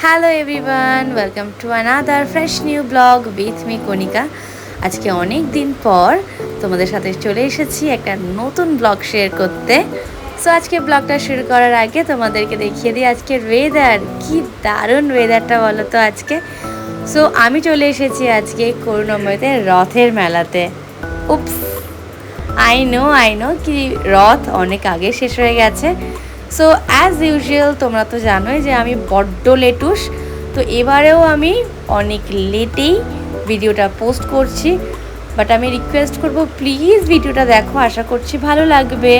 Hello everyone, welcome to another fresh new blog with me Kanika. আজকে অনেক দিন পর তোমাদের সাথে চলে এসেছি একটা নতুন ব্লগ শেয়ার করতে। সো আজকে ব্লগটা শুরু করার আগে তোমাদেরকে দেখিয়ে দিই আজকের ওয়েদার। কি দারুণ ওয়েদারটা বলো তো আজকে। সো আমি চলে এসেছি আজকে করুণাময়তে রথের মেলাতে। উপস, আই নো কি রথ অনেক আগে শেষ হয়ে গেছে। সো অ্যাজ ইউজুয়াল তোমরা তো জানোই যে আমি বড্ড লেটুস, তো এবারেও আমি অনেক লেটেই ভিডিওটা পোস্ট করছি। বাট আমি রিকোয়েস্ট করব প্লিজ ভিডিওটা দেখো, আশা করছি ভালো লাগবে।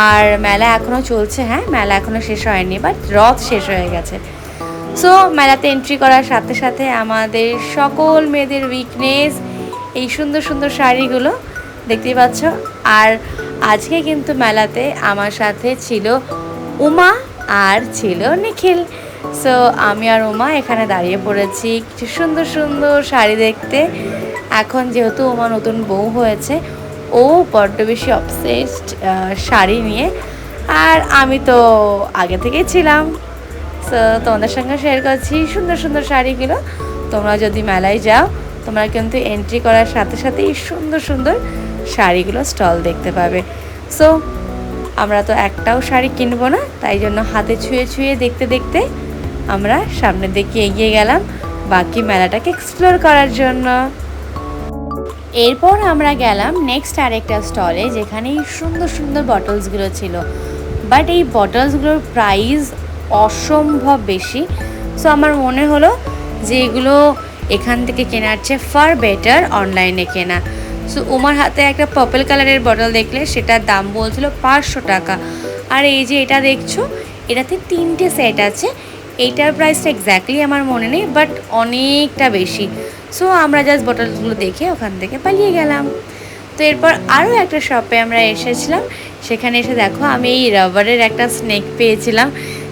আর মেলা এখনও চলছে, হ্যাঁ মেলা এখনও শেষ হয়নি, বাট রথ শেষ হয়ে গেছে। সো মেলাতে এন্ট্রি করার সাথে সাথে আমাদের সকল মেয়েদের উইকনেস এই সুন্দর সুন্দর শাড়িগুলো দেখতেই পাচ্ছ। আর আজকে কিন্তু মেলাতে আমার সাথে ছিল উমা আর ছিল নিখিল। সো আমি আর উমা এখানে দাঁড়িয়ে পড়েছি কিছু সুন্দর সুন্দর শাড়ি দেখতে। এখন যেহেতু উমা নতুন বউ হয়েছে, ও বড্ড বেশি অবসেসড শাড়ি নিয়ে, আর আমি তো আগে থেকেই ছিলাম। সো তোমাদের সঙ্গে শেয়ার করছি সুন্দর সুন্দর শাড়িগুলো। তোমরা যদি মেলায় যাও, তোমরা কিন্তু এন্ট্রি করার সাথে সাথে এই সুন্দর সুন্দর শাড়িগুলো স্টল দেখতে পাবে। সো আমরা তো একটাও শাড়ি কিনবো না, তাই জন্য হাতে ছুঁয়ে ছুঁয়ে দেখতে দেখতে আমরা সামনের দিকে এগিয়ে গেলাম বাকি মেলাটাকে এক্সপ্লোর করার জন্য। এরপর আমরা গেলাম নেক্সট আরেকটা স্টলে, যেখানে এই সুন্দর সুন্দর বটলসগুলো ছিল। বাট এই বটলসগুলোর প্রাইস অসম্ভব বেশি। সো আমার মনে হলো যে এগুলো এখান থেকে কেনার চেয়ে ফার বেটার অনলাইনে কেনা। সো উমার হাতে একটা পার্পল কালারের বটল দেখলে সেটার দাম বলছিল 500 টাকা। আর এই যে এটা দেখছো, এটাতে 3টে সেট আছে। এইটার প্রাইসটা এক্স্যাক্টলি আমার মনে নেই, বাট অনেকটা বেশি। সো আমরা জাস্ট বটলগুলো দেখে ওখান থেকে পালিয়ে গেলাম। তো এরপর আরও একটা শপে আমরা এসেছিলাম। সেখানে এসে দেখো আমি এই রাবারের একটা স্নেক পেয়েছিলাম,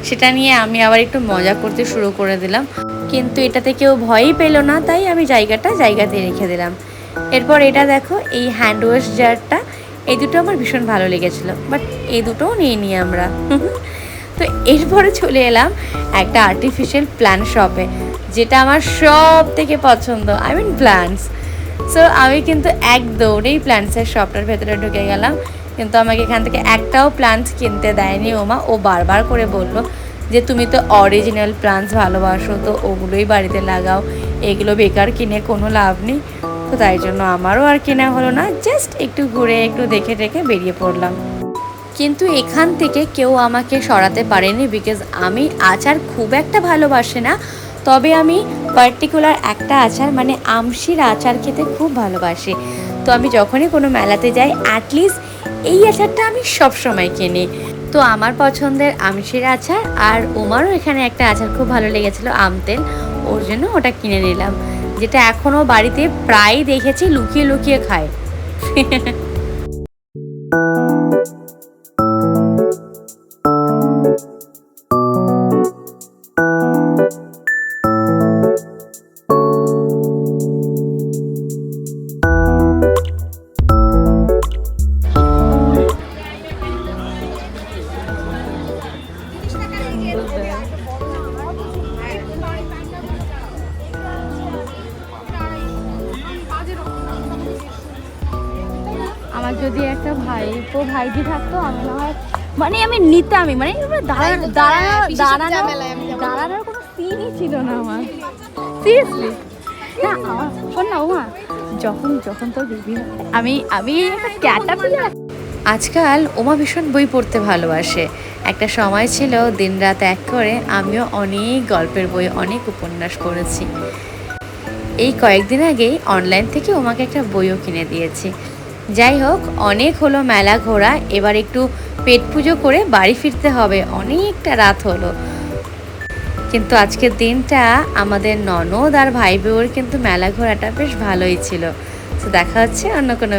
সেটা নিয়ে আমি আবার একটু মজা করতে শুরু করে দিলাম। কিন্তু এটাতে কেউ ভয়ই পেলো না, তাই আমি জায়গাতে রেখে দিলাম। এরপর এটা দেখো, এই হ্যান্ড ওয়াশ জারটা, এই দুটো আমার ভীষণ ভালো লেগেছিলো, বাট এই দুটোও নিয়ে নিই আমরা। তো এরপরে চলে এলাম একটা আর্টিফিশিয়াল প্ল্যান্ট শপে, যেটা আমার সব থেকে পছন্দ, আই মিন প্ল্যান্টস। সো আমি কিন্তু এক দৌড়েই প্ল্যান্টসের শপটার ভেতরে ঢুকে গেলাম। কিন্তু আমাকে এখান থেকে একটাও প্ল্যান্টস কিনতে দেয়নি ওমা। ও বারবার করে বললো যে তুমি তো অরিজিনাল প্ল্যান্টস ভালোবাসো, তো ওগুলোই বাড়িতে লাগাও, এগুলো বেকার কিনে কোনো লাভ নেই। তো তাই জন্য আমারও আর কেনা হলো না, জাস্ট একটু ঘুরে একটু দেখে টেখে বেরিয়ে পড়লাম। কিন্তু এখান থেকে কেউ আমাকে সরাতে পারেনি, বিকজ আমি আচার খুব একটা ভালোবাসি না, তবে আমি পার্টিকুলার একটা আচার মানে আমশির আচার খেতে খুব ভালোবাসি। তো আমি যখনই কোনো মেলাতে যাই অ্যাটলিস্ট এই আচারটা আমি সব সময় কিনি। তো আমার পছন্দের আমশির আচার, আর ওমারও এখানে একটা আচার খুব ভালো লেগেছিলো আমতেল, ওর জন্য ওটা কিনে নিলাম, যেটা এখনও বাড়িতে প্রায় দেখেছি লুকিয়ে লুকিয়ে খায়। আমার যদি একটা ভাইজি থাকতো, আমি না হয় মানে আমি নিতামই, মানে দাঁড়ানোর কোনো সিনই ছিল না আমার, সিরিয়াসলি না। আমার শোন না ওমা, যখন তোর বেবি আমি একটা ক্যাটারপিলার। আজকাল ওমা ভীষণ বই পড়তে ভালোবাসে। একটা সময় ছিল দিনরাত এক করে আমিও অনেক গল্পের বই, অনেক উপন্যাস পড়েছি। এই কয়েকদিন আগেই অনলাইন থেকে ওমাকে একটা বইও কিনে দিয়েছি। যাই হোক, অনেক হলো মেলা ঘোরা, এবার একটু পেট পুজো করে বাড়ি ফিরতে হবে, অনেকটা রাত হলো। কিন্তু আজকের দিনটা আমাদের ননদ আর ভাই বউয়ের কিন্তু মেলা ঘোরাটা বেশ ভালোই ছিল। তো দেখা হচ্ছে অন্য কোনো